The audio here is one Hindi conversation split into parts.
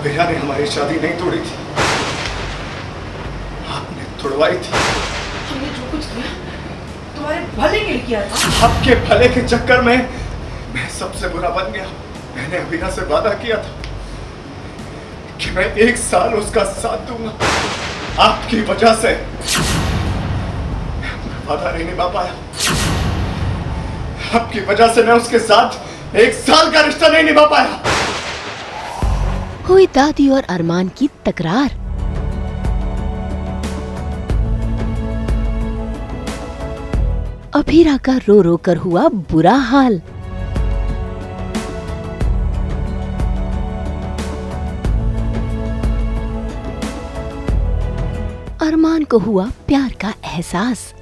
अबीरा ने हमारी शादी नहीं तोड़ी थी, आपने तोड़वाई थी। हमने जो कुछ किया तुम्हारे भले के लिए किया था। आपके भले के चक्कर में मैं सबसे बुरा बन गया। मैंने अबीरा से वादा किया था कि मैं 1 साल उसका साथ दूंगा। आपकी वजह से मैं वादा नहीं निभा पाया। आपकी वजह से मैं उसके साथ 1 साल का रिश्ता नहीं निभा पाया। हुई दादी और अरमान की तकरार। अबीरा का रो रो कर हुआ बुरा हाल। अरमान को हुआ प्यार का एहसास।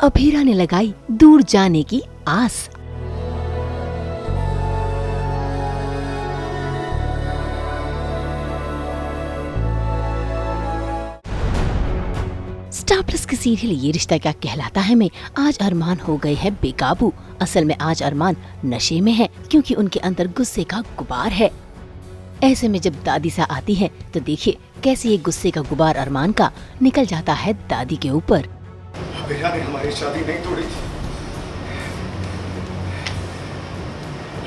अबीरा ने लगाई दूर जाने की आस। स्टार प्लस की सीरियल ये रिश्ता क्या कहलाता है में आज अरमान हो गए हैं बेकाबू। असल में आज अरमान नशे में है क्योंकि उनके अंदर गुस्से का गुबार है। ऐसे में जब दादी सा आती है तो देखिए कैसे ये गुस्से का गुबार अरमान का निकल जाता है दादी के ऊपर। अबीरा ने हमारी शादी नहीं तोड़ी थी,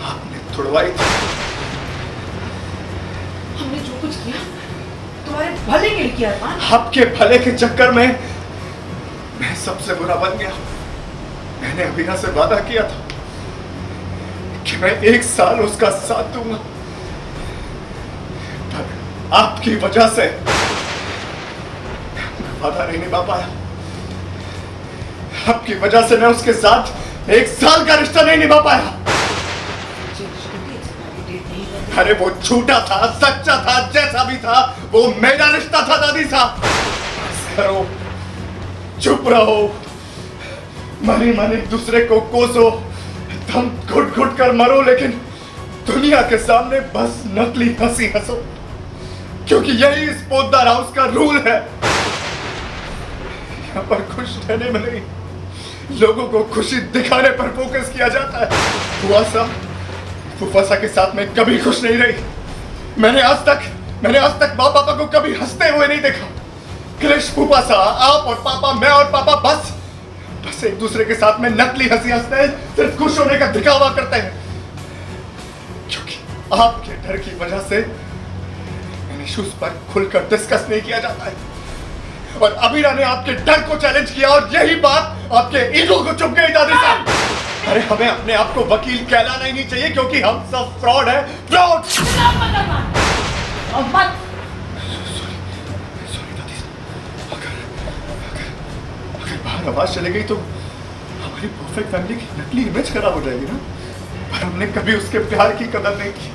आपने तोड़वाई थी। हमने जो कुछ किया तुम्हारे भले के लिए किया अरमान। आपके भले के चक्कर में मैं सबसे बुरा बन गया। मैंने अबीरा से वादा किया था कि मैं 1 साल उसका साथ दूंगा। आपकी वजह से वादा नहीं निभा पाया। आपकी वजह से मैं उसके साथ 1 साल का रिश्ता नहीं निभा पाया। अरे वो झूठा था, सच्चा था, जैसा भी था वो मेरा रिश्ता था दादी साहब। करो, चुप रहो, मनी मनी दूसरे को कोसो, दम घुट घुट कर मरो, लेकिन दुनिया के सामने बस नकली हंसी हंसो, क्योंकि यही इस पोद्दार हाउस का रूल है। यहाँ पर खुश रहने में नहीं, लोगों को खुशी दिखाने पर फोकस किया जाता है। फुफासा के साथ मैं कभी खुश नहीं रही। मैंने आज तक माँ पापा को कभी हंसते हुए नहीं देखा। क्रिश, फुफासा, आप और पापा, मैं और पापा बस एक दूसरे के साथ में नकली हंसी हंसते हैं, सिर्फ खुश होने का दिखावा करते हैं। क्योंकि आपके डर की वजह से इश्यूज पर खुलकर डिस्कस नहीं किया जाता है। और अबीरा ने आपके डर को चैलेंज किया और यही बात आपके ईगो को चुभ गई दादी साहब। अरे हमें अपने आप को वकील कहलाना ही नहीं चाहिए क्योंकि हम सब फ्रॉड है, फ्रॉड। सॉरी दादी साहब, अगर बाहर आवाज चली गई तो हमारी परफेक्ट फैमिली की नकली इमेज खराब हो जाएगी ना। पर हमने कभी उसके प्यार की कदर नहीं की।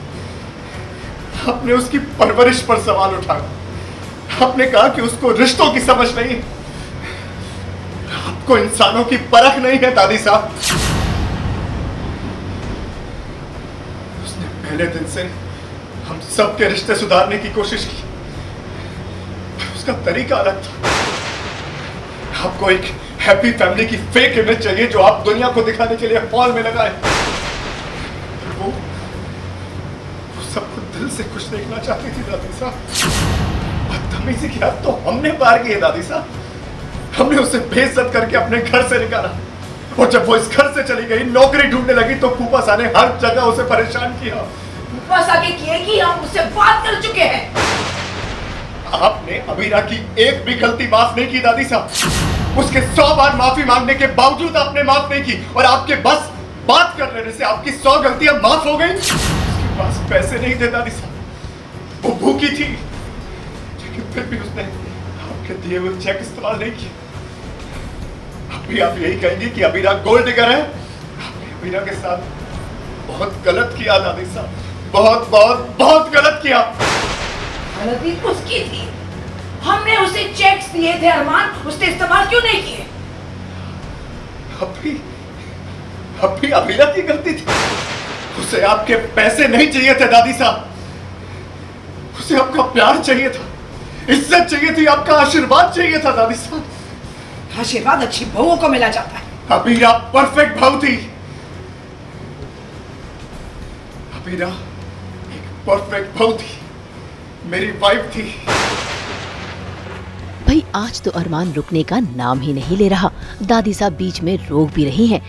आपने उसकी परवरिश पर सवाल उठाया। आपने कहा कि उसको रिश्तों की समझ नहीं, आपको इंसानों की परख नहीं है दादी साहब। उसने पहले दिन से हम सबके रिश्ते सुधारने की कोशिश की, पर उसका तरीका अलग था। आपको एक हैप्पी फैमिली की फेक इमेज चाहिए जो आप दुनिया को दिखाने के लिए फॉल में लगाए। वो सबको दिल से खुश देखना चाहती थी दादी साहब। बदतमीजी की हद तो हमने पार की है दादी साहब। हमने उसे बेइज्जत करके अपने घर से निकाला और जब वो इस घर से चली गई, नौकरी ढूंढने लगी तो फूफासा ने हर जगह उसे परेशान किया। फूफासा के किए कि हम उससे बात कर चुके हैं। आपने अबीरा की एक भी गलती माफ नहीं की दादी साहब। उसके 100 बार माफी मांगने के बावजूद आपने माफ नहीं की और आपके बस बात कर लेने से आपकी 100 गलतियां माफ हो गई। उसके पास पैसे नहीं थे दादी साहब, वो भूखी थी, लेकिन फिर भी उसने आपके दिए हुए चेक इस्तेमाल नहीं किए। अभी आप यही कहेंगे कि अबीरा गोल्ड डिगर है। आपने अबीरा के साथ बहुत गलत किया दादी साहब, बहुत बहुत बहुत गलत किया। गलती उसकी थी, हमने उसे चेक्स दिए थे अरमान, उसने इस्तेमाल क्यों नहीं किए? अभी अबीरा की गलती थी। उसे आपके पैसे नहीं चाहिए थे दादी साहब, उसे आपका प्यार चाहिए था, इज्जत चाहिए थी, आपका आशीर्वाद चाहिए था दादी साहब। आशीर्वाद अच्छी बहुओं को मिला जाता है। अबीरा परफेक्ट बहू थी, अबीरा एक परफेक्ट बहू थी, मेरी वाइफ थी। भाई आज तो अरमान रुकने का नाम ही नहीं ले रहा। दादी साहब बीच में रोक भी रही हैं,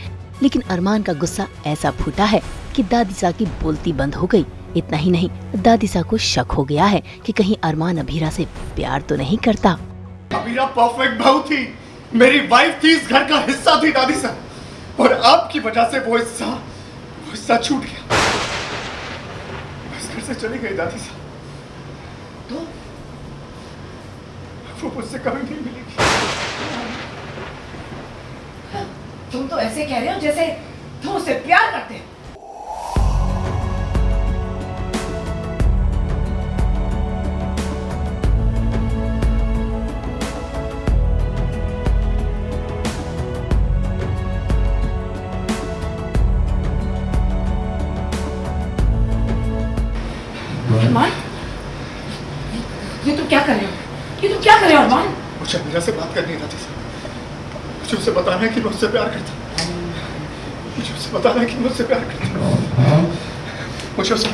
लेकिन अरमान का गुस्सा ऐसा फूटा है कि दादी साहब की बोलती बंद हो गई। इतना ही नहीं, दादी साहब को शक हो गया है कि कहीं अरमान अबीरा से प्यार तो नहीं करता। अबीरा परफेक्ट बहू थी, मेरी वाइफ थी, इस घर का हिस्सा थी दादी साहब, और आपकी वजह से वो हिस्सा छूट गया। इस घर से चली गई दादी साहब, तो वो मुझसे कभी नहीं मिलेगी। तुम तो ऐसे कह रहे हो जैसे तुम उससे प्यार करते हो। अरमान, ये तुम क्या कर रहे हो? ये तुम क्या कर रहे हो अरमान? मुझे अबीरा से बात करनी है दादी साहब। मुझे उससे बताना है कि मैं उससे प्यार करता हूँ। मुझे उससे बताना है कि मैं उससे प्यार करता हूँ। मुझे उससे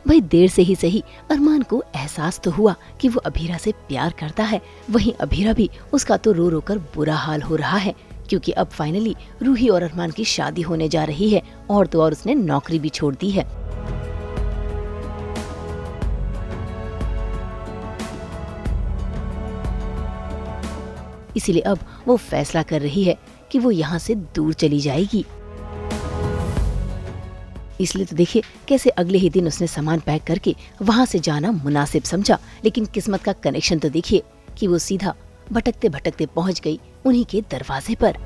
भाई देर से ही सही अरमान को एहसास तो हुआ कि वो अबीरा से प्यार करता है। वहीं अबीरा भी, उसका तो रो रो कर बुरा हाल हो रहा है, क्योंकि अब फाइनली रूही और अरमान की शादी होने जा रही है, और तो और उसने नौकरी भी छोड़ दी है। इसीलिए अब वो फैसला कर रही है कि वो यहाँ से दूर चली जाएगी। इसलिए तो देखिए कैसे अगले ही दिन उसने सामान पैक करके वहाँ से जाना मुनासिब समझा। लेकिन किस्मत का कनेक्शन तो देखिए कि वो सीधा भटकते भटकते पहुँच गई उन्हीं के दरवाजे पर।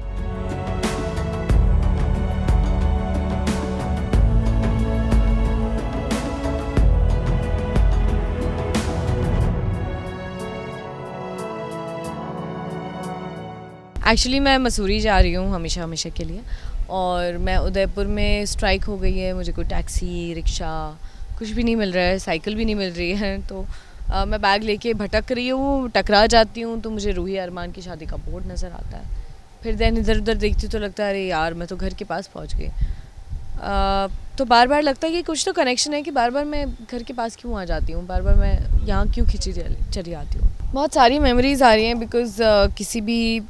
एक्चुअली मैं मसूरी जा रही हूँ हमेशा के लिए, और मैं उदयपुर में स्ट्राइक हो गई है। मुझे कोई टैक्सी, रिक्शा कुछ भी नहीं मिल रहा है, साइकिल भी नहीं मिल रही है। तो मैं बैग लेके भटक रही हूँ, टकरा जाती हूँ, तो मुझे रूही अरमान की शादी का बोर्ड नज़र आता है। फिर देन इधर उधर देखती तो लगता है अरे यार मैं तो घर के पास पहुँच गई। तो बार बार लगता है कि कुछ तो कनेक्शन है कि बार बार मैं घर के पास क्यों आ जाती हूँ, बार बार मैं यहाँ क्यों खिंची चली आती हूँ। बहुत सारी मेमोरीज़ आ रही हैं, बिकॉज़ किसी भी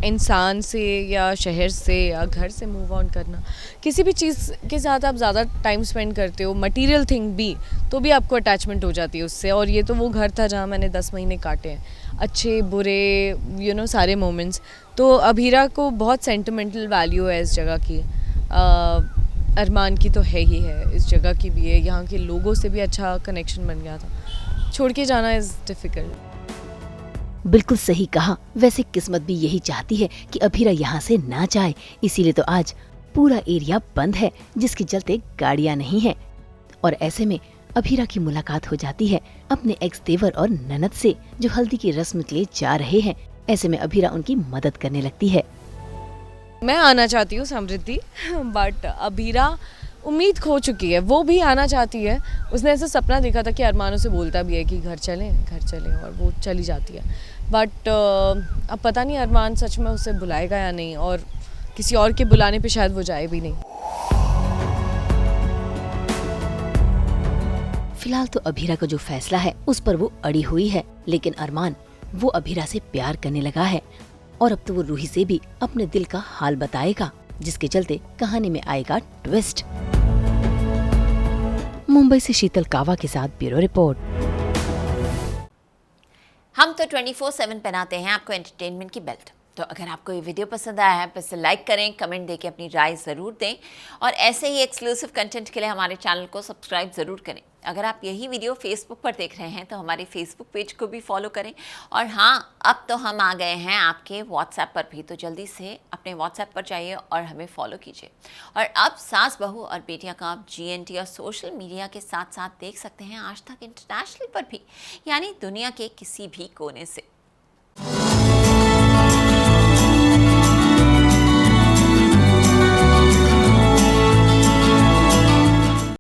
इंसान से या शहर से या घर से मूव ऑन करना, किसी भी चीज़ के साथ आप ज़्यादा टाइम स्पेंड करते हो, मटेरियल थिंग भी, तो भी आपको अटैचमेंट हो जाती है उससे। और ये तो वो घर था जहाँ मैंने 10 महीने काटे हैं, अच्छे बुरे सारे मोमेंट्स। तो अबीरा को बहुत सेंटिमेंटल वैल्यू है इस जगह की, अरमान की तो है ही है, इस जगह की भी है, यहाँ के लोगों से भी अच्छा कनेक्शन बन गया था। छोड़ के जाना इज़ डिफ़िकल्ट। बिल्कुल सही कहा। वैसे किस्मत भी यही चाहती है कि अबीरा यहाँ से ना जाए, इसीलिए तो आज पूरा एरिया बंद है, जिसके चलते गाड़ियाँ नहीं है। और ऐसे में अबीरा की मुलाकात हो जाती है अपने एक्स देवर और ननद से, जो हल्दी की रस्म के लिए जा रहे हैं। ऐसे में अबीरा उनकी मदद करने लगती है। मैं आना चाहती हूँ समृद्धि, बट अबीरा उम्मीद खो चुकी है। वो भी आना चाहती है, उसने ऐसा सपना देखा था कि अरमान उसे बोलता भी है कि घर चलें, और वो चली जाती है। बट अब पता नहीं अरमान सच में उसे बुलाएगा या नहीं, और किसी और के बुलाने पे शायद वो जाए भी नहीं। फिलहाल तो अबीरा का जो फैसला है उस पर वो अड़ी हुई है, लेकिन अरमान वो अबीरा से प्यार करने लगा है, और अब तो वो रूही से भी अपने दिल का हाल बताएगा, जिसके चलते कहानी में आएगा ट्विस्ट। मुंबई से शीतल कावा के साथ ब्यूरो रिपोर्ट। हम तो 24/7 पहनाते हैं आपको एंटरटेनमेंट की बेल्ट। तो अगर आपको ये वीडियो पसंद आया है तो इसे लाइक करें, कमेंट देके अपनी राय ज़रूर दें, और ऐसे ही एक्सक्लूसिव कंटेंट के लिए हमारे चैनल को सब्सक्राइब ज़रूर करें। अगर आप यही वीडियो फेसबुक पर देख रहे हैं तो हमारे फेसबुक पेज को भी फॉलो करें। और हाँ, अब तो हम आ गए हैं आपके व्हाट्सएप पर भी, तो जल्दी से अपने व्हाट्सएप पर जाइए और हमें फॉलो कीजिए। और अब सास बहू और बेटियां का आप GNT और सोशल मीडिया के साथ साथ देख सकते हैं आज तक इंटरनेशनल पर भी, यानी दुनिया के किसी भी कोने से।